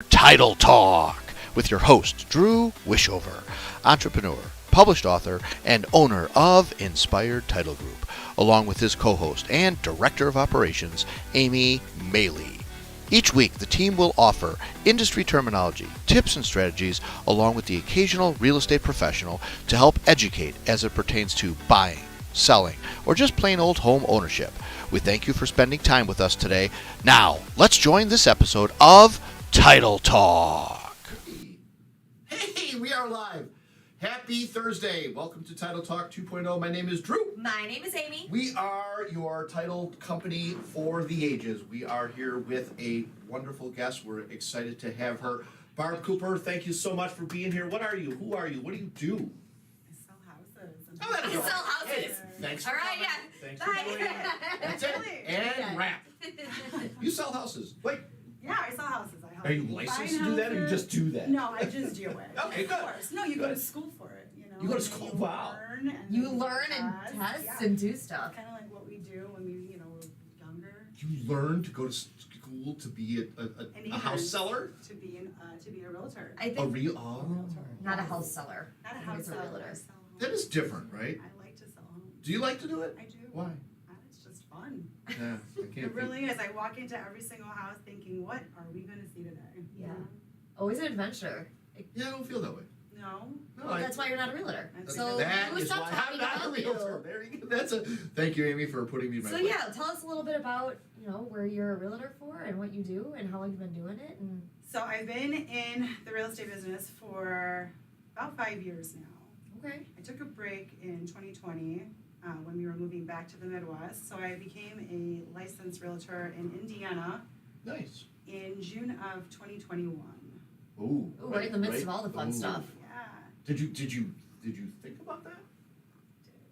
Title Talk with your host, Drew Wishover, entrepreneur, published author, and owner of Inspired Title Group, along with his co-host and director of operations, Amy Maley. Each week, the team will offer industry terminology, tips, and strategies, along with the occasional real estate professional to help educate as it pertains to buying, selling, or just plain old home ownership. We thank you for spending time with us today. Now, let's join this episode of Title Talk. Hey, we are live. Happy Thursday. Welcome to Title Talk 2.0. My name is Drew. My name is Amy. We are your title company for the ages. We are here with a wonderful guest. We're excited to have her. Barb Cooper, thank you so much for being here. What are you? Who are you? What do you do? I sell houses. Oh, there we go. Sell houses. Hey, thanks for All right, coming. yeah. Thanks for Bye. joining us. That's it. And wrap. You sell houses. Wait, Yeah, I sell houses. I help are you people licensed find to do that or you houses. just do that? No, I just do it. Okay, Of good. course. No, you go Good. to school for it. You know. You go to and school? you Wow. Learn and You then learn and test yeah. and do stuff. Kind of like what we do when we, were younger. You learn to go to school to be a house seller? To be a realtor. I A think real not a house seller. Not a I think house it's a seller. realtor. I sell homes. That is different, right? I like to sell homes. Do you like to do it? I do. Why? It's just fun. Yeah, I can't. It really is. I walk into every single house thinking, what are we going to see today? You Yeah. know? Always an adventure. Yeah, I don't feel that way. No. No, I, That's why you're not a realtor. That's- So that you is stop why talking I'm not a about realtor. you. There you go. That's a thank you, Amy, for putting me in my So place. yeah, tell us a little bit about where you're a realtor for and what you do and how long you've been doing it and So I've been in the real estate business for about 5 years now. okay. I took a break in 2020 when we were moving back to the Midwest. So I became a licensed realtor in Indiana Nice. in June of 2021. Ooh. Ooh, right in the midst of all the fun Ooh. stuff. Yeah. Did you think about that?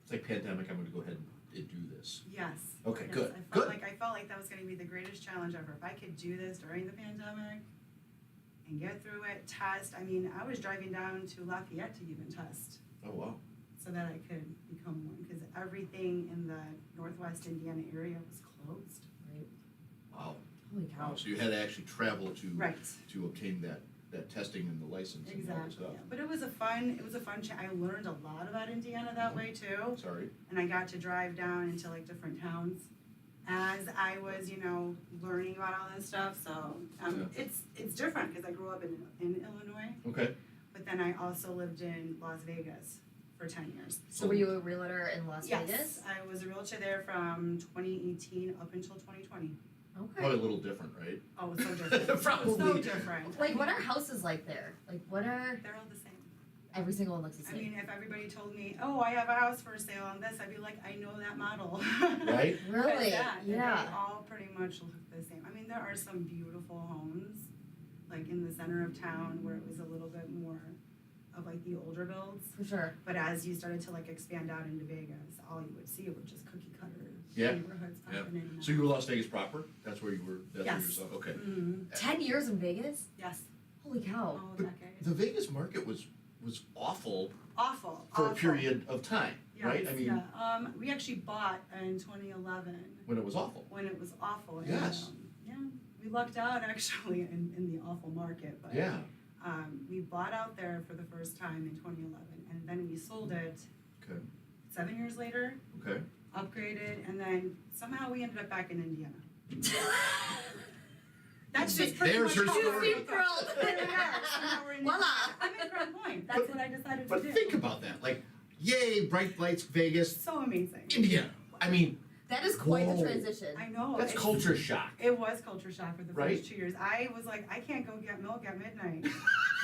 It's like pandemic. I'm going to go ahead and do this. Yes. Okay, Yes, good. I Good. felt like that was going to be the greatest challenge ever. If I could do this during the pandemic and get through it, test. I mean, I was driving down to Lafayette to even test. Oh wow. So that I could become one, because everything in the Northwest Indiana area was closed. Right. Wow. Holy cow. Wow. So you had to actually travel to Right. to obtain that testing and the license and all that Exactly. stuff. Yeah. But it was a fun. I learned a lot about Indiana that way too, Sorry. and I got to drive down into like different towns as I was, learning about all this stuff. So it's different because I grew up in Illinois, Okay. but then I also lived in Las Vegas for 10 years. So were you a realtor in Las Yes, Vegas? I was a realtor there from 2018 up until 2020. Okay. Probably a little different, right? Oh, it's so different. Probably. So different. Like what are houses like there? Like what are They're all the same. every single one looks the I same? mean, if everybody told me, oh, I have a house for sale on this, I'd be like, I know that model. Right? Really? Yeah. They Yeah. all pretty much look the same. I mean, there are some beautiful homes, like in the center of town where it was a little bit more of like the older builds. For sure. But as you started to like expand out into Vegas, all you would see were just cookie cutter Yeah. neighborhoods Yeah. popping in and So you were out. Las Vegas proper? That's where you were. That's where Yes. you were. Okay. Mhm. 10 years in Vegas? Yes. Holy cow. All But decade. the Vegas market was awful Awful. for awful. a period of time, right? Yes, I mean, yeah. We actually bought in 2011 when it was awful. when it was awful. And, Yes. yeah, we lucked out actually in the awful market. But Yeah. we bought out there for the first time in 2011, and then we sold it Okay. 7 years later, Okay. upgraded, and then somehow we ended up back in Indiana. That's just pretty There's much her how story. we thrilled. There we are. Somehow we're in Voila. I'm in Grand Point. That's what I decided But to do. think about that. Like, yay, bright lights, Vegas, So amazing. Indiana. I mean, That is quite Whoa. the transition. I know. that's it's- culture shock. It was culture shock for the Right? first 2 years. I was like, I can't go get milk at midnight.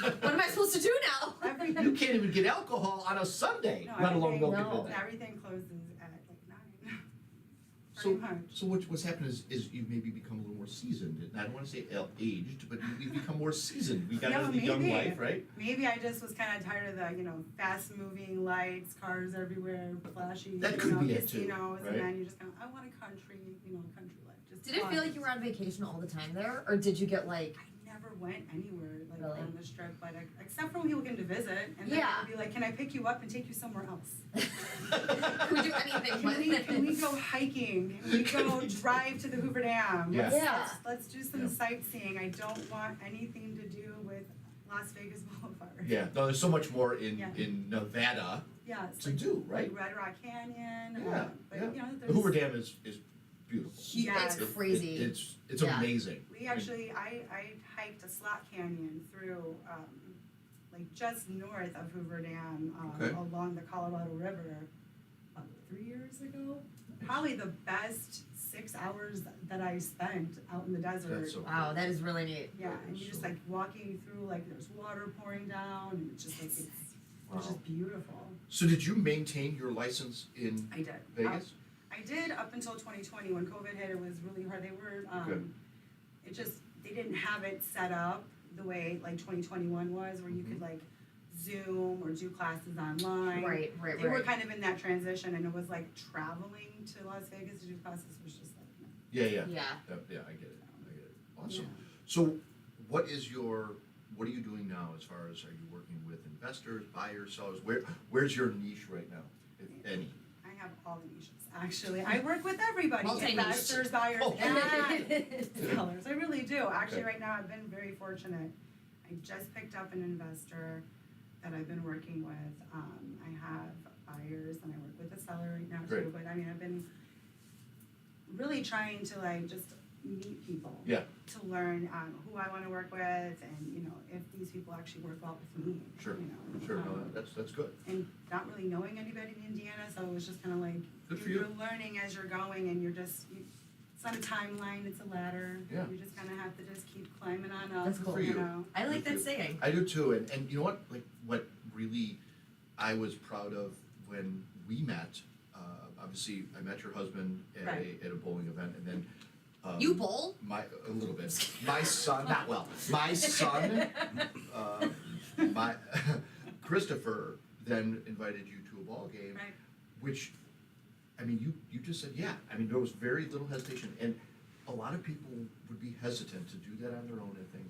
What am I supposed to do now? Everything. You can't even get alcohol on a Sunday, No, let alone everything- milk at no. midnight. Everything closes at like 9. So, Pretty much. so what's happened is you've maybe become a little more seasoned. And I don't want to say aged, but you've become more seasoned. We got Yeah, into the young maybe. life, right? Maybe I just was kind of tired of the, fast moving lights, cars everywhere, flashy, That could be it too, casinos, right? and then you just kind of, I want a country life. Just Did it feel fun. like you were on vacation all the time there? Or did you get like, I never went anywhere like Really? on the strip, but except for when people came to visit, and then Yeah. I'd be like, "Can I pick you up and take you somewhere else? Can we do anything? Can we go hiking? Can we go drive to the Hoover Dam? Yeah. Yeah. Let's do some Yeah. sightseeing. I don't want anything to do with Las Vegas Boulevard." Yeah, no, there's so much more Yeah. in Nevada Yeah, it's to like, do, right? like Red Rock Canyon. Yeah, But yeah. you know, The there's, Hoover Dam is beautiful. Yeah. It's crazy. It's Yeah. amazing. we actually, I hiked a slot canyon through, like just north of Hoover Dam, Okay. along the Colorado River, about 3 years ago. Probably the best 6 hours that I spent out in the desert. That's so Wow, that is really neat. Yeah, and you're just So- like walking through, like there's water pouring down, and it's just like, it's Wow. just beautiful. So did you maintain your license in I did. Vegas? I did up until 2020 when COVID hit. It was really hard. They were, Okay. it just, they didn't have it set up the way like 2021 was, where you could like Zoom or do classes online. Right. They were kind of in that transition, and it was like traveling to Las Vegas to do classes was just like, no. Yeah, Yeah. yeah, I get it. Awesome. So what are you doing now as far as, are you working with investors, buyers, sellers? Where's your niche right now, if any? I have all the niches, actually. I work with everybody, Multi-niche. investors, buyers, Oh. and sellers. I really do. Actually, Okay. right now, I've been very fortunate. I just picked up an investor that I've been working with. I have buyers, and I work with a seller right now too. Great. But I mean, I've been really trying to like just meet people. Yeah. To learn who I want to work with, and you know, if these people actually work well with me. Sure. You know, Sure, no, that's good. and not really knowing anybody in Indiana, so it was just kind of like Good for you're you. learning as you're going, and it's not a timeline, it's a ladder. Yeah. You just kind of have to just keep climbing on up. That's cool. For you. know. I like Good that for saying. I do too, and you know what, like, what really I was proud of when we met, obviously, I met your husband at Right. a bowling event, and then You bowl? a little bit. My son, not well. My son, my Christopher, then invited you to a ball game, Right. which, I mean, you just said yeah. I mean, there was very little hesitation, and a lot of people would be hesitant to do that on their own and things.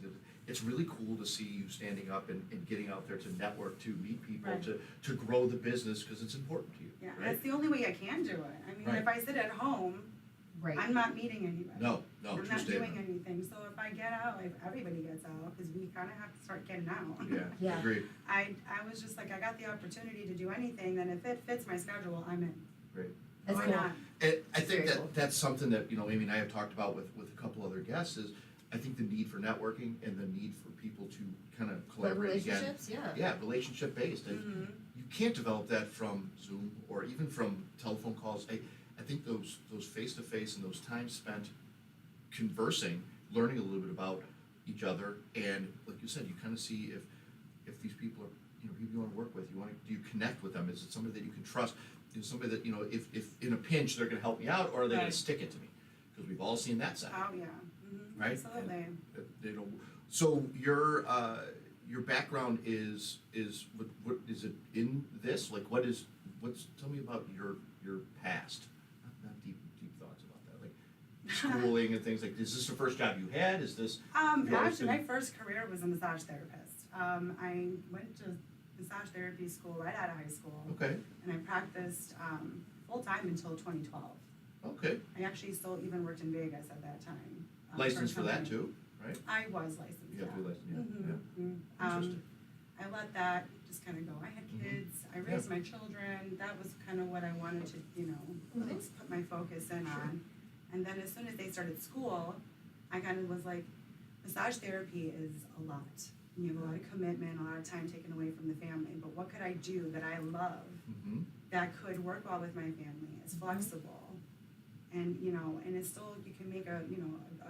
It's really cool to see you standing up and getting out there to network, to meet people, Right. to grow the business, because it's important to you. Yeah, right? that's the only way I can do it. I mean, Right. if I sit at home, Right. I'm not meeting anybody. No, I'm true not statement. doing anything. So if I get out, if everybody gets out, because we kind of have to start getting out. Yeah, Yeah. agreed. I was just like, I got the opportunity to do anything, then if it fits my schedule, I'm in. That's Why cool. not? And I think Very cool. that's something that, you know, Amy and I have talked about with a couple other guests, is I think the need for networking and the need for people to kind of Build collaborate again. relationships, yeah. Yeah, relationship based, and Mhm. you can't develop that from Zoom or even from telephone calls. I think those face to face and those times spent conversing, learning a little bit about each other, and like you said, you kind of see if these people are, you know, people you want to work with, do you connect with them? Is it somebody that you can trust? Is it somebody that, you know, if in a pinch they're going to help me out, or are they going Right. to stick it to me? Because we've all seen that side. Oh, yeah. Right? Absolutely. You know, so your background is what is it in this? Like, tell me about your past. Not deep thoughts about that. Like schooling and things like, is this the first job you had? Is this you always Actually, my been- first career was a massage therapist. I went to massage therapy school right out of high school, okay? and I practiced full time until 2012. Okay. I actually still even worked in Vegas at that time. License a for that company. too, right? I was licensed. You have to be licensed, yeah. Mhm. Interesting. I let that just kind of go. I had Mhm. kids. I raised my children. That was kind of what I wanted to, you know, Mhm. just put my focus in Sure. on. And then as soon as they started school, I kind of was like, massage therapy is a lot. You have a lot of commitment, a lot of time taken away from the family. But what could I do that I love Mm-hmm. that could work well with my family? It's flexible, and you know, and it's still you can make a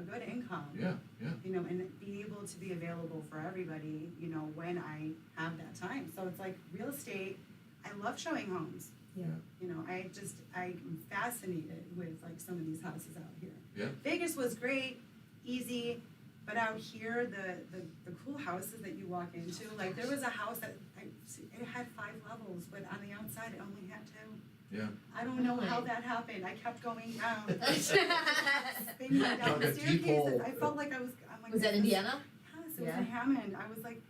good income. Yeah. You know, and be able to be available for everybody, you know, when I have that time. So it's like real estate, I love showing homes. Yeah. You know, I'm fascinated with like some of these houses out here. Yeah. Vegas was great, easy, but out here, the cool houses that you walk into, like there was a house that it had 5 levels, but on the outside it only had 2. Yeah. I don't know how Really? that happened. I kept going down. Spinning down Down the a deep staircases. hole. I felt like I'm like. Was that Indiana? Yes, it it was in Hammond. I was like,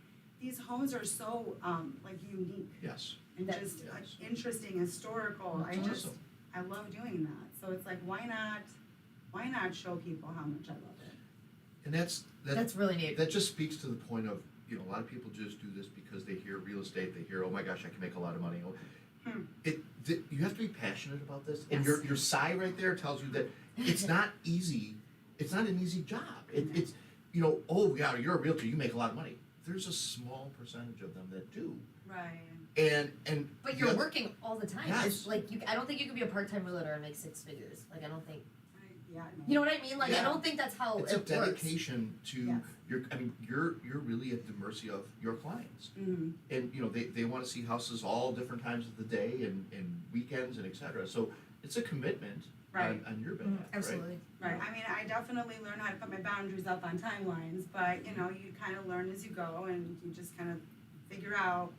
these homes are so, like unique Yes. and That's- just like Yes. interesting, historical. That's awesome. I love doing that. So it's like, why not show people how much I love it? And That's really neat. that just speaks to the point of, you know, a lot of people just do this because they hear real estate, they hear, oh my gosh, I can make a lot of money. You have to be passionate about this, and Yes. your sigh right there tells you that it's not easy. It's not an easy job. It's, you know, oh yeah, you're a realtor, you make a lot of money. There's a small percentage of them that do, Right. and But the you're other- working all the time. Yes. It's like I don't think you can be a part-time realtor and make 6 figures. Like I don't think. Yeah. No. You know what I mean? Like Yeah. I don't think that's how It's it a works. dedication to Yes. you're really at the mercy of your clients. Mm-hmm. And you know they want to see houses all different times of the day and weekends and etc. So it's a commitment Right. on your behalf, Absolutely. Right. I mean, I definitely learn how to put my boundaries up on timelines, but you know, you kind of learn as you go, and you just kind of figure out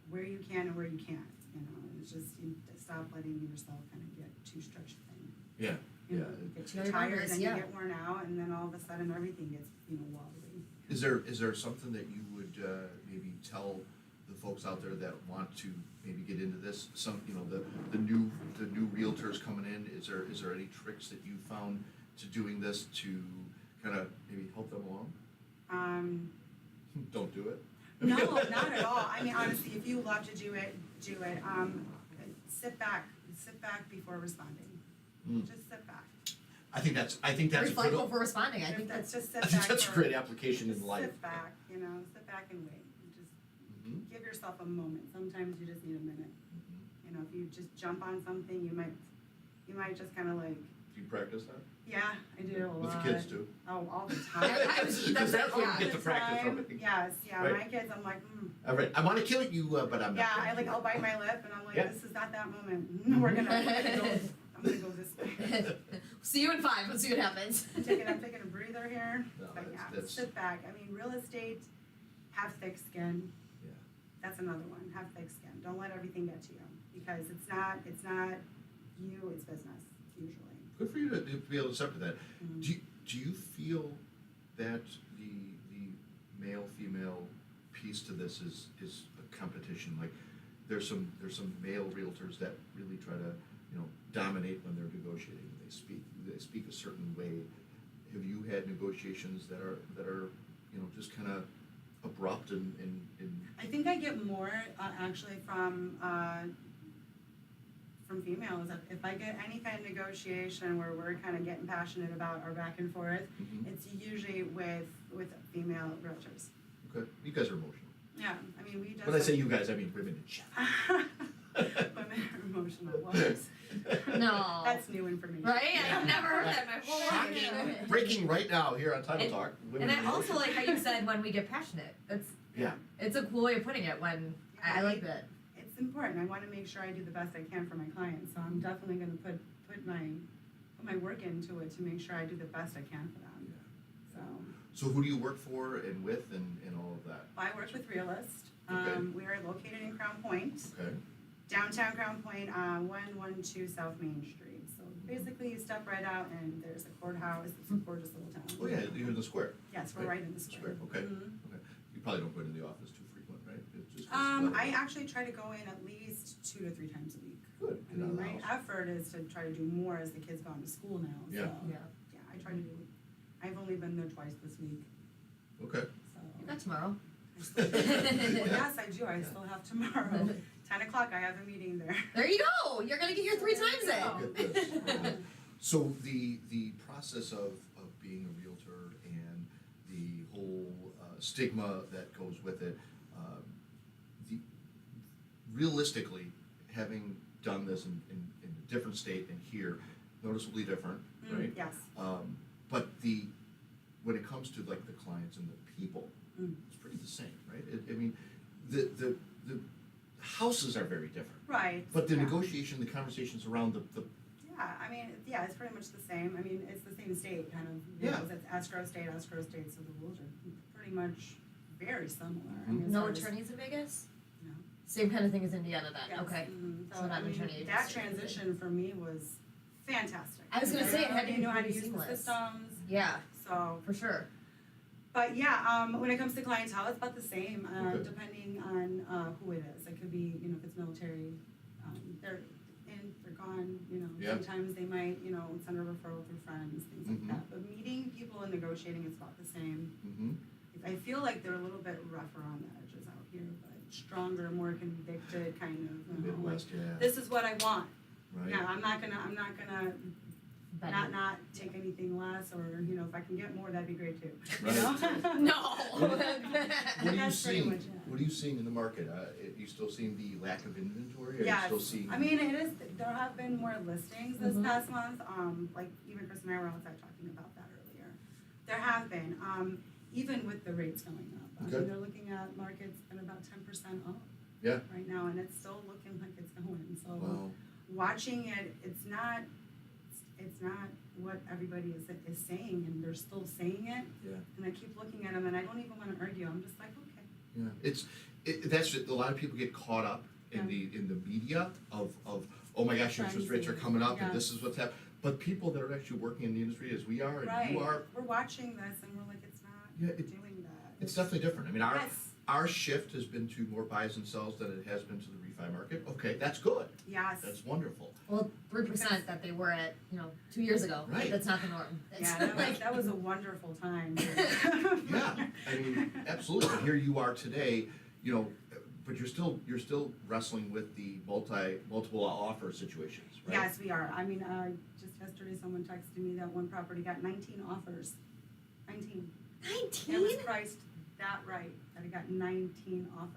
where you can and where you can't. You know, it's just you stop letting yourself kind of get too stretched thin. Yeah. You know, Yeah. you get Know too your tired, boundaries, and yeah. you get worn out, and then all of a sudden everything gets wobbly. Is there something that you would maybe tell the folks out there that want to maybe get into this? Some the new realtors coming in. Is there any tricks that you found to doing this to kind of maybe help them along? Don't do it. No, not at all. I mean, honestly, if you love to do it, do it. Sit back before responding. Mm. Just sit back. I think that's a Reflect good. over responding. I think That's that's just sit I think back. that's a for- great application in life. Sit back, sit back and wait. Just Mhm. give yourself a moment. Sometimes you just need a minute. Mhm. You know, if you just jump on something, you might just kind of like, Do you practice that? yeah, I do a lot. With the kids too? Oh, all the time. Because that's where yeah. you get the practice from. Yes, yeah, Right. my kids, I'm like, All right, I want to kill you, but I'm not. yeah, going to. I'll bite my lip and I'm like, Yeah. this is not that moment. I'm gonna go this way. See you in 5. Let's see what happens. I'm taking a breather here. No, But yeah, that's- sit back. I mean, real estate, have thick skin. Yeah. That's another one. Have thick skin. Don't let everything get to you, because it's not you. It's business usually. Good for you to be able to separate that. Mhm. Do you feel that the male female piece to this is a competition? Like there's some male realtors that really try to dominate when they're negotiating. They speak a certain way. Have you had negotiations that are just kind of abrupt and I think I get more actually from females. If I get any kind of negotiation where we're kind of getting passionate about our back and forth, Mhm. it's usually with female realtors. Okay, you guys are emotional. Yeah, I mean, we just. When I say you guys, I mean women in general. Women are emotional. Whoops. No. That's new information. Right? I've never heard that in my whole Shocking. life. Breaking right now here on Title And- Talk. Women And in I also emotion. like how you said when we get passionate. Yeah. It's a cool way of putting it. When I like that. It's important. I want to make sure I do the best I can for my clients. So I'm definitely going to put my work into it to make sure I do the best I can for them. So So who do you work for and with and all of that? I work with Realist. Okay. We are located in Crown Point, Okay. downtown Crown Point, 112 South Main Street. So basically, you step right out and there's a courthouse. It's a gorgeous little town. Oh yeah, you're in the square. Yes, we're right in the square. Okay. Mhm. Okay. You probably don't go into the office too frequent, right? It's just I actually try to go in at least 2 to 3 times a week. Good. I Get out mean, of the my house. effort is to try to do more as the kids go into school now. Yeah. So, Yeah. yeah, I try to do. I've only been there twice this week, Okay. so. You got tomorrow. I still, well, yes, I do. I still have tomorrow. 10 o'clock. I have a meeting there. There you go. You're gonna get your 3 times Look in. at this. So the process of being a realtor and the whole stigma that goes with it, realistically, having done this in a different state and here, noticeably different, right? Yes. But when it comes to like the clients and the people, Mm. it's pretty the same, right? I mean, the houses are very different, Right. but the yeah. negotiation, the conversations around the Yeah, I mean, yeah, it's pretty much the same. I mean, it's the same state, kind of. Yeah. It's escrow state, so the rules are pretty much very similar. I Mhm. mean, as No far as- attorneys in Vegas? No. Same kind of thing as Indiana then. Yes. Okay. Mhm. So not I an mean, attorney that agency. transition for me was fantastic. I was gonna say, it had to You be know how to pretty use seamless. the systems, Yeah, so for sure. But yeah, when it comes to clientele, it's about the same, Okay. depending on, who it is. It could be, you know, if it's military, they're in, they're gone, you know. Yeah. Sometimes they might, you know, send a referral through friends, things Mhm. like that. But meeting people and negotiating is about the same. Mm-hmm. I feel like they're a little bit rougher on the edges out here, but stronger, more convicted, kind of, you know, like, Midwest, yeah. this is what I want. Right. Yeah, I'm not gonna But not take anything less, or, you know, if I can get more, that'd be great too. You Right. know? no. What are you That's pretty seeing? much it. What are you seeing in the market? You still seeing the lack of inventory? Or are you Yes, still seeing? I mean, it is, there have been more listings this Mhm. past month, like even Chris and I were outside talking about that earlier. There have been, even with the rates going up. I Okay. mean, they're looking at markets at about 10% up Yeah. right now, and it's still looking like it's going, so Wow. watching it, it's not what everybody is saying, and they're still saying it, Yeah. and I keep looking at them, and I don't even wanna argue, I'm just like, okay. Yeah. That's a lot of people get caught up in the media of oh my gosh, interest rates are coming up and this is what's happening. But people that are actually working in the industry as we are and Right, you are, we're watching this, and we're like, it's not Yeah, doing that. it's definitely different. I mean, Yes, our shift has been to more buys and sells than it has been to the refi market. Okay, that's good. yes. That's wonderful. Well, 3% that they were at, 2 years ago. Right. That's not the norm. It's Yeah, that was, like- that was a wonderful time. Yeah, I mean, absolutely. But here you are today, but you're still wrestling with the multiple offer situations, right? Yes, we are. I mean, just yesterday, someone texted me that one property got 19 offers. 19. It 19? was priced that right, that it got 19 offers.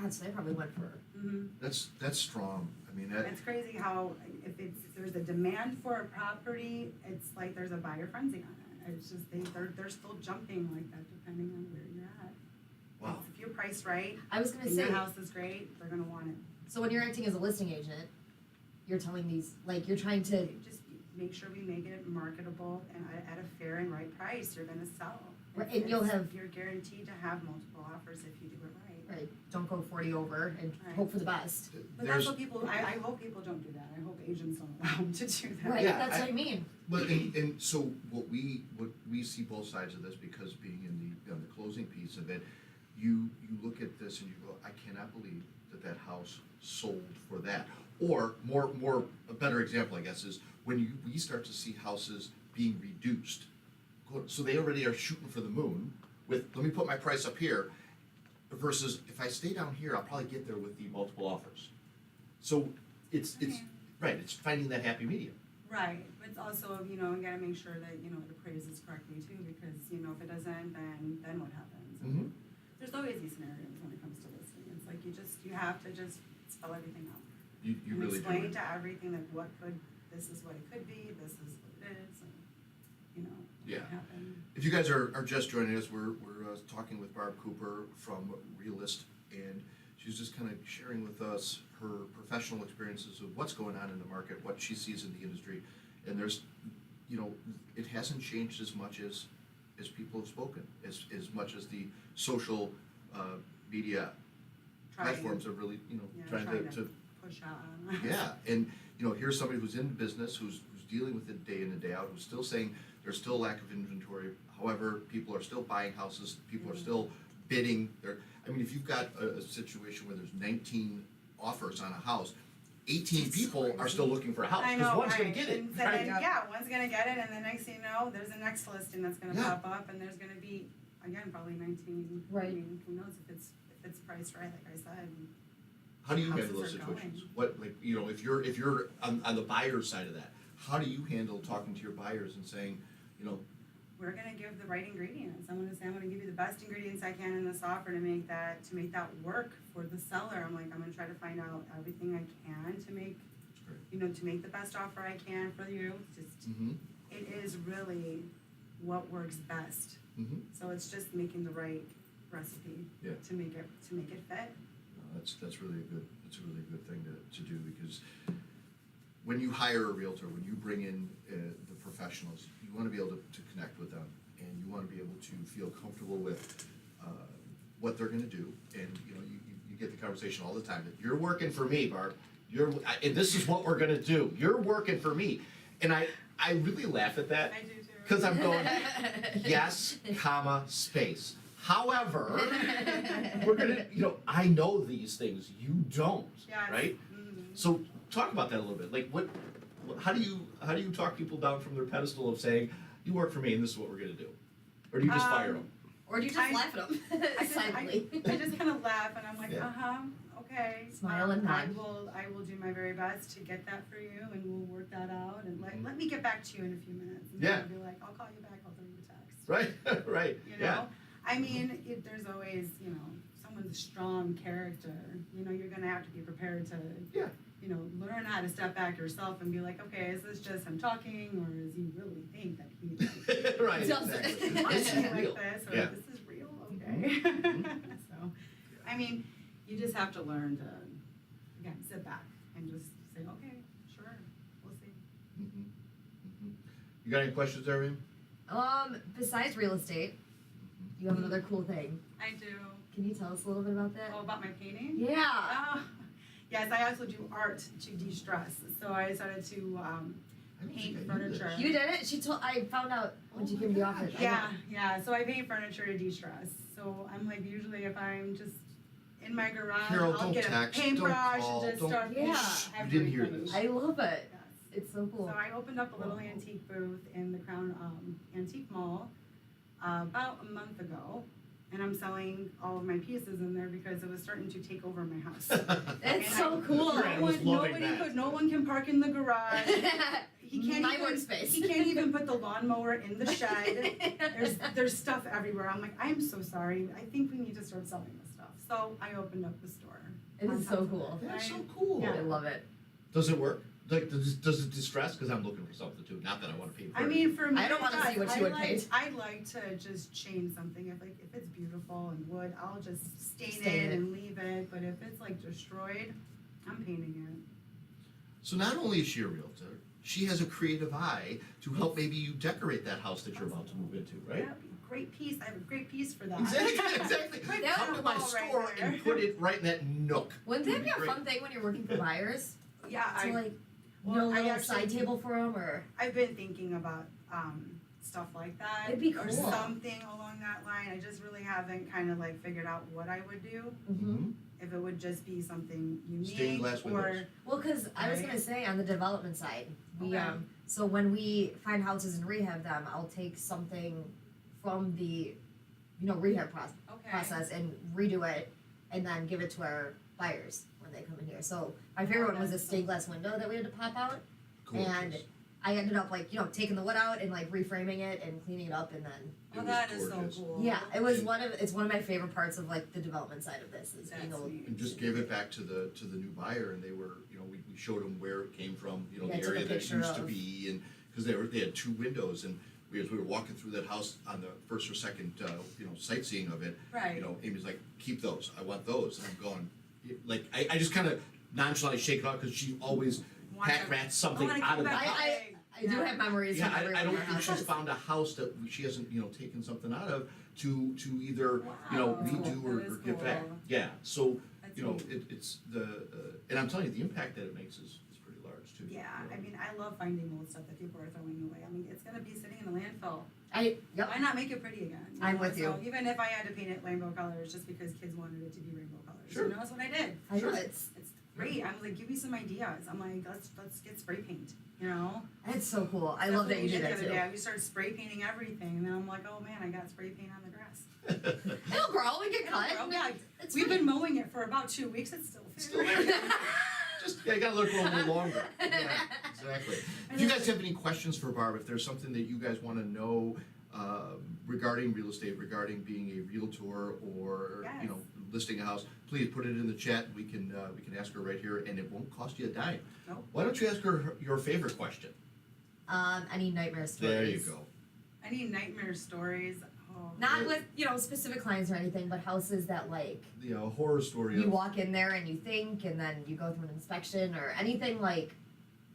God, so they probably went for. Mm-hmm. That's strong. I mean, It's crazy how if there's a demand for a property, it's like there's a buyer frenzy on it. It's just they're still jumping like that depending on where you're at. wow. If you're priced right, I was gonna and say. your house is great, they're gonna want it. So when you're acting as a listing agent, you're telling these, like, you're trying to. Just make sure we make it marketable and at a fair and right price, you're gonna sell. Right, and you'll have- You're guaranteed to have multiple offers if you do it right. Right, don't go 40 over and Right. hope for the best. But that's what people, I hope people don't do that. I hope agents don't allow them to do that. Right, Yeah, that's what I mean. But and so what we see both sides of this, because being in the closing piece of it, you look at this and you go, I cannot believe that house sold for that. Or a better example, I guess, is when we start to see houses being reduced. So they already are shooting for the moon with, let me put my price up here, versus if I stay down here, I'll probably get there with the multiple offers. So it's Okay. right, it's finding that happy medium. Right, but it's also, you gotta make sure that, it appraises correctly too, because, if it doesn't, then what happens? Mhm. There's always these scenarios when it comes to listing. It's like you have to just spell everything out. You And really explain do. to everything that this is what it could be, this is what it is, and, Yeah. what happened. If you guys are just joining us, we're talking with Barb Cooper from Realist, and she's just kind of sharing with us her professional experiences of what's going on in the market, what she sees in the industry, and there's, it hasn't changed as much as people have spoken, as much as the social media Trying- platforms are really, Yeah, trying to push out on us. yeah, and here's somebody who's in business, who's dealing with it day in and day out, who's still saying there's still lack of inventory. However, people are still buying houses, people are still bidding. If you've got a situation where there's 19 offers on a house, 18 That's people are crazy. still looking for a house I because know, one's going right. to get it. And so then, yeah, one's gonna get it, and the next thing you know, there's a next listing that's gonna Yeah. pop up, and there's gonna be, again, probably 19. Right. I mean, who knows if it's priced right, like I said. How do you Houses handle those are situations? going. What, if you're on the buyer's side of that, how do you handle talking to your buyers and saying, We're gonna give the right ingredients. I'm gonna say, I'm gonna give you the best ingredients I can in this offer to make that work for the seller. I'm gonna try to find out everything I can to make, to make the best offer I can for you. Just, mm-hmm, it is really what works best. mm-hmm. So it's just making the right recipe Yeah. to make it fit. That's really a good thing to do, because when you hire a realtor, when you bring in the professionals, you want to be able to connect with them, and you want to be able to feel comfortable with what they're going to do, and you get the conversation all the time that you're working for me, Barb. And this is what we're going to do. You're working for me, and I really laugh at that. I do too. Because I'm going, yes, comma, space. However, we're gonna, I know these things, you don't, Yes. right? Mhm. So talk about that a little bit. Like, how do you talk people down from their pedestal of saying, you work for me and this is what we're gonna do? Or do you just fire them? Or do you just I- laugh at them I just, silently? I just kind of laugh and I'm like, Yeah. okay. Smile and I nod. will do my very best to get that for you and we'll work that out and Mhm. let me get back to you in a few minutes. And Yeah. I'll be like, I'll call you back, I'll throw you a text. Right, right, You yeah. know? I mean, there's always, someone's a strong character, you're gonna have to be prepared to, Yeah. learn how to step back yourself and be like, okay, is this just him talking or does he really think that he's Right, Does exactly. it? This is like real. this, or Yeah. this is real, okay. So, I mean, you just have to learn to, again, sit back and just say, okay, sure, we'll see. Mhm, mhm. You got any questions there, Reem? Besides real estate, you have another cool thing. I do. Can you tell us a little bit about that? Oh, about my painting? Yeah. Yes, I also do art to de-stress, so I started to, I don't paint think I knew this. furniture. You did it? I found out when she Oh came my to the gosh. office. I yeah, so I paint furniture to de-stress. So I'm like, usually if I'm just in my garage, Carol, I'll don't get a text, don't paintbrush call, and just don't- start Yeah. painting Shh, you didn't hear everything. this. I love it. Yes. It's so cool. So I opened up a little antique booth in the Crown Antique Mall about a month ago, and I'm selling all of my pieces in there because it was starting to take over my house. That's And so I- cool. Your animal's loving that. No one can park in the garage. He can't My even, workspace. He can't even put the lawnmower in the shed. There's stuff everywhere. I'm like, I'm so sorry. I think we need to start selling this stuff. So I opened up the store. It on is top so of cool. it. That's I- so cool. Yeah. I love it. Does it work? Like, does it distress? Because I'm looking for something too. Not that I want to paint. I mean, for me, I don't wanna it see does. what you would like, paint. I like to just change something. If it's beautiful and wood, I'll just stain Stain it it. and leave it. But if it's like destroyed, I'm painting it. So not only is she a realtor, she has a creative eye to help maybe you decorate that house that you're about to move into, right? Yeah, great piece. I have a great piece for that. Exactly. Right Come down to the my wall right store there. and put it right in that nook. Wouldn't that be a Great. fun thing when you're working for buyers? Yeah, To like, well, a I little actually- side table for them, or I've been thinking about stuff like that. It'd be Or cool. something along that line. I just really haven't kind of like figured out what I would do. mm-hmm. If it would just be something unique Stained glass or windows. Well, because I was Right. gonna say on the development side, we Okay. so when we find houses and rehab them, I'll take something from the, rehab okay. process and redo it, and then give it to our buyers when they come in here. So my favorite one was a that's stained glass window that we had to pop out. Gorgeous. And I ended up taking the wood out and reframing it and cleaning it up, and then It Oh, was that is so gorgeous. cool. yeah, it's one of my favorite parts of the development side of this is being That's able. neat. And just gave it back to the new buyer, and they were, we showed them where it came from, Yeah, the took a area that it picture used to of- be, and because they had two windows, and as we were walking through that house on the first or second, sightseeing of it, Right. Amy's like, keep those, I want those, and I'm going, I just kind of nonchalantly shake it off because she always Want pack to- rats something I wanna out of keep the that house. I do Yeah. have memories Yeah, from every I don't one of think our she's houses. found a house that she hasn't, taken something out of to either, Wow. redo or That is give back. cool. Yeah, so, That's you know, neat. it's the, and I'm telling you, the impact that it makes is pretty large too. Yeah, I mean, I love finding old stuff that people are throwing away. I mean, it's gonna be sitting in the landfill. Yep. Why not make it pretty again? I'm with you. So even if I had to paint it rainbow colors, just because kids wanted it to be rainbow colors, Sure. that's what I did. I know Sure. it's Great. I'm like, give me some ideas. I'm like, let's get spray paint. it's so cool. I That's love what that we you did the that other too. day. We started spray painting everything, and then I'm like, oh man, I got spray paint on the grass. It'll grow and get cut. It'll grow, yeah. It's We've fine. been mowing it for about 2 weeks. It's still Still fair. there. You gotta let it grow a little longer. Yeah, exactly. If you guys have any questions for Barb, if there's something that you guys wanna know, regarding real estate, regarding being a realtor or, Yes. listing a house, please put it in the chat. We can ask her right here, and it won't cost you a dime. Nope. Why don't you ask her your favorite question? Any nightmare stories? There you go. Any nightmare stories? Oh, Not with specific clients or anything, but houses that The horror story you of, walk in there and you think, and then you go through an inspection or anything like.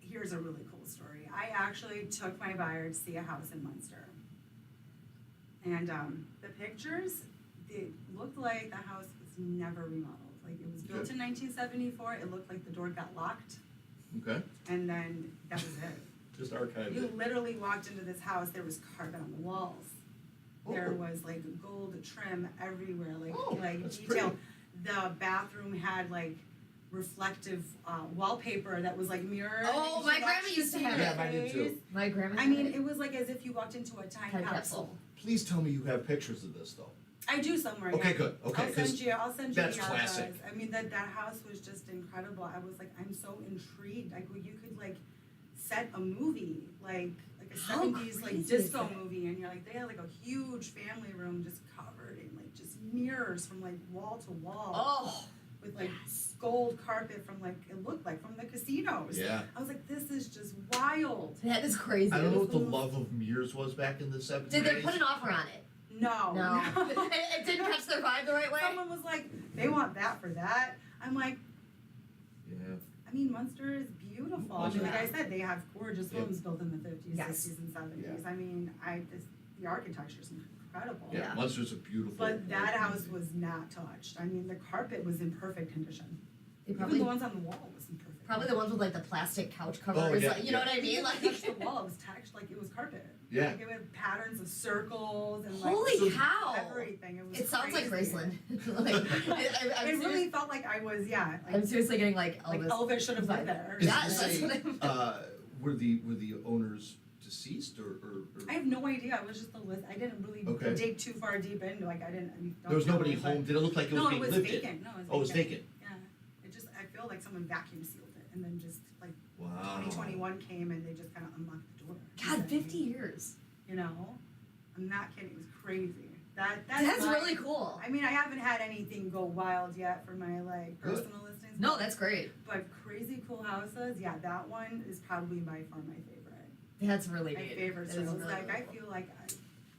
here's a really cool story. I actually took my buyer to see a house in Munster. And the pictures, it looked like the house was never remodeled. Like it was built Okay. in 1974. It looked like the door got locked, okay, and then that was it. Just archive You it. literally walked into this house, there was carpet on the walls. There Oh. was like gold trim everywhere, Oh, like that's detail. pretty. The bathroom had like reflective wallpaper that was like mirrored. Oh, and my you could grandma actually used to see have your it. Yeah, mine did too. face. My grandma. I mean, it was like as if you walked into a time Time capsule. capsule. Please tell me you have pictures of this though. I do somewhere. Okay, yeah. good. Okay, I'll 'cause send you. I'll send you that's the classic. archives. I mean, that house was just incredible. I was like, I'm so intrigued. Like, you could like set a movie, like a How 70s like crazy is disco that? movie, and you're like, they had like a huge family room just covered in like just mirrors from like wall to wall Oh, with like yes. gold carpet from like it looked like from the casinos. Yeah. I was like, this is just wild. That is crazy. I don't know what the the most- love of mirrors was back in the 70s. Did they put an offer on it? No, No. it didn't catch their vibe the right way. Someone was like, they want that for that. I'm like, Yeah. I mean, Munster is beautiful. I mean, like I said, they have gorgeous Yeah. homes built in the 50s, Yes. 60s, and 70s. Yeah. I mean, the architecture is incredible. Yeah, Yeah. Munster's a beautiful. But that old house community. was not touched. I mean, the carpet was in perfect condition. They Even probably the ones on the wall was in perfect probably the ones with like the plastic couch covers. Oh, yeah, like, you know yeah. what I mean? Even Like, touched the wall, it was touched like it was carpet. Yeah. Like it had patterns of circles and like holy cow! everything. It was It sounds like crazy. Graceland. like, I'm, It really felt like I was, yeah. I'm seriously getting like like Elvis. Elvis should have vibe. lived there. Is Yes, this that's what were the owners deceased or I have no idea. It was just a list. I didn't really Okay. dig too far deep into. Like I didn't. there was nobody know, but- home? Did it look like it was No, being it was lived vacant. in? No, it was vacant. Oh, it was vacant. Yeah, it just. I feel like someone vacuum sealed it, and then just like Wow. 2021 came, and they just kind of unlocked the door. God, 50 years. You know, I'm not kidding. It was crazy. That's That's my- really cool. I mean, I haven't had anything go wild yet for my like Good. personal listings. No, that's great. But crazy cool houses, yeah, that one is probably by far my favorite. That's really My neat. favorite. That So is it was really, like really I cool. feel like I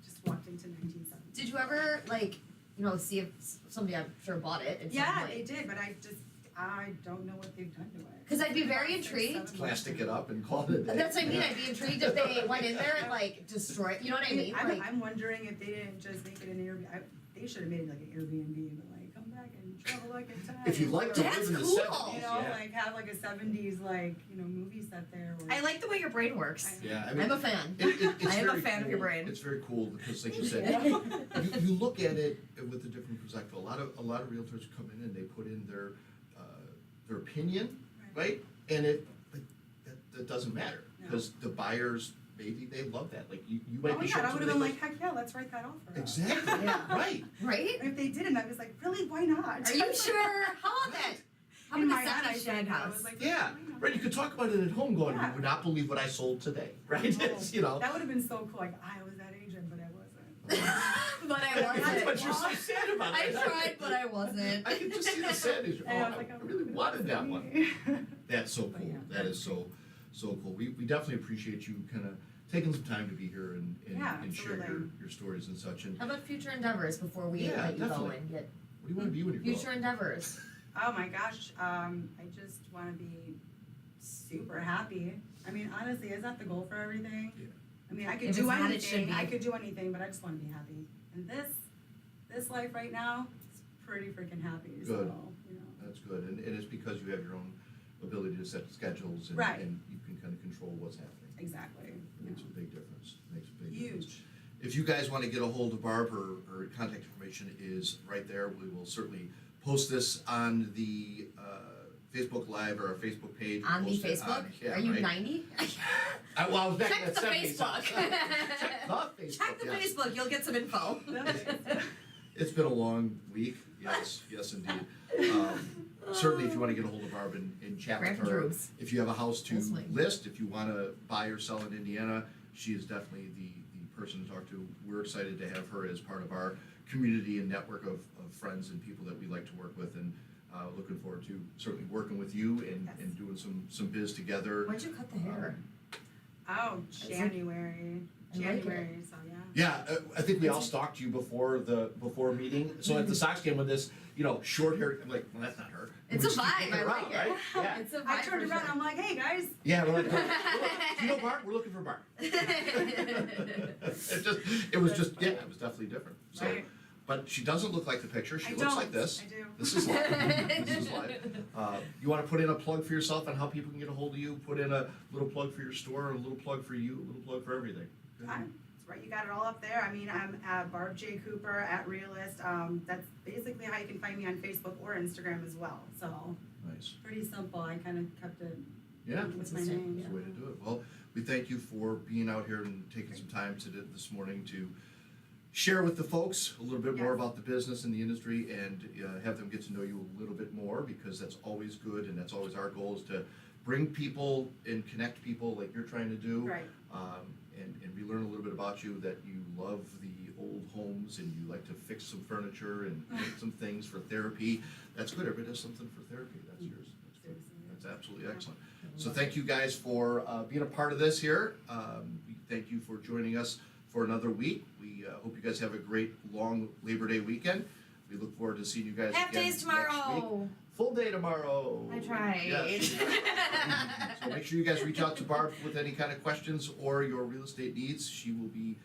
just walked into 1970. Did you ever like, see if somebody I'm sure bought it at some Yeah, point? they did, but I don't know what they've done to it. 'Cause I'd be very It's like intrigued. 7 Plastic months it ago. up and call it a day. That's what I mean. Yeah. I'd be intrigued if they went in there and like destroy it. You know what I mean? Like, I'm wondering if they didn't just make it an Airbnb. They should have made it like an Airbnb, but like come back and travel like in time. If you like to That's live in the cool. 70s, you know, yeah. like have like a 70s like movie set there. Or, I like the way your brain works. Yeah, I mean, I'm a fan. it's I am a very fan of cool. your brain. It's very cool because, like you Thank said, you. you look at it with a different perspective. A lot of realtors come in and they put in their opinion, right? And it like, that doesn't matter No. because the buyers maybe they love that. Like you might Oh be yeah, showing I would somebody have been like, like, heck yeah, let's write that offer. out. exactly, Yeah. right. Right? And if they didn't, I was like, really, why not? Are you sure? How about that? How In about my the head, I 70s said shag that. I house? was like, Yeah, why not? right. You could talk about it at home, going, Yeah. "You would not believe what I sold today," right? Oh, It's, you know. That would have been so cool. Like I was that agent, but I wasn't. but I That's wasn't. what you're so sad about. I it. tried, but I wasn't. I can just see the sadness. Oh, And I was I like, really wanted that one. me. That's so But cool. yeah. That is so cool. We definitely appreciate you kind of taking some time to be here and Yeah, share absolutely. your stories and such. And How about future endeavors before we Yeah, let you go definitely. and get what do you want to be when you grow future up? endeavors? Oh my gosh, I just want to be super happy. I mean, honestly, is that the goal for everything? Yeah. I mean, I could If do it's not, it should anything. be. I could do anything, but I just want to be happy. And this life right now is pretty freaking happy. So, Good. you know. That's good. And it's because you have your own ability to set schedules and, Right. and you can kind of control what's happening. Exactly. It makes a big difference. Makes a big difference. Huge. If you guys want to get a hold of Barb, her contact information is right there. We will certainly post this on the Facebook Live or our Facebook page. On the Post it Facebook? yeah, Are you right. 90? Well, I was back Check in the the 70s. Facebook. Check the Facebook. Check the yes. Facebook. You'll get some info. It's been a long week. Yes, yes, indeed. Certainly, if you want to get a hold of Barb and chat with Grant her, Droogs. if you have a house to Full swing. list, if you want to buy or sell in Indiana, she is definitely the person to talk to. We're excited to have her as part of our community and network of friends and people that we like to work with, and looking forward to certainly working with you and, Yes. and doing some biz together. When'd you cut the hair? Oh, it- January. I like January, so yeah. Yeah, I think we all stalked you before meeting. So at the Sox game with this, short hair, I'm like, well, that's not her. It's We a just keep vibe. hanging I around, like it. right? Yeah. It's a vibe. I turned for around, sure. I'm like, hey guys. Yeah, we're like, do you know Bart? We're looking for Bart. It was definitely different. So, Right. but she doesn't look like the picture. She I looks don't. like this. I do. This is live. This is live. You want to put in a plug for yourself and how people can get a hold of you? Put in a little plug for your store, a little plug for you, a little plug for everything. That's right, you got it all up there. I mean, I'm at Barb J. Cooper at Realist. That's basically how you can find me on Facebook or Instagram as well. So Nice. pretty simple. I kind of kept it Yeah. with my Consistent, name. That's the way to do it. Well, we thank you for being out here and taking some time this morning to share with the folks a little bit more Yes. about the business and the industry and have them get to know you a little bit more, because that's always good, and that's always our goal, is to bring people and connect people like you're trying to do. Right. And we learn a little bit about you, that you love the old homes and you like to fix some furniture and make some things for therapy. That's good. Everybody does something for therapy. That's yours. That's good. Seriously. That's absolutely excellent. So thank you guys for being a part of this here. We thank you for joining us for another week. We hope you guys have a great long Labor Day weekend. We look forward to seeing you guys Half again days next week. tomorrow. Full day tomorrow. I tried. Yes. So make sure you guys reach out to Barb with any kind of questions or your real estate needs. She will be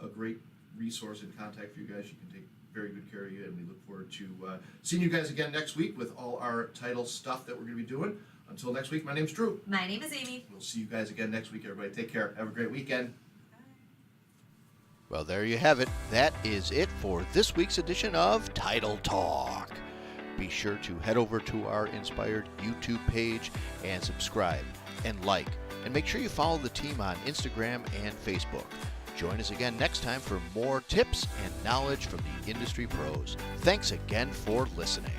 a great resource and contact for you guys. She can take very good care of you, and we look forward to seeing you guys again next week with all our title stuff that we're going to be doing. Until next week, my name's Drew. My name is Amy. We'll see you guys again next week, everybody. Take care. Have a great weekend. Well, there you have it. That is it for this week's edition of Title Talk. Be sure to head over to our Inspired YouTube page and subscribe and like. And make sure you follow the team on Instagram and Facebook. Join us again next time for more tips and knowledge from the industry pros. Thanks again for listening.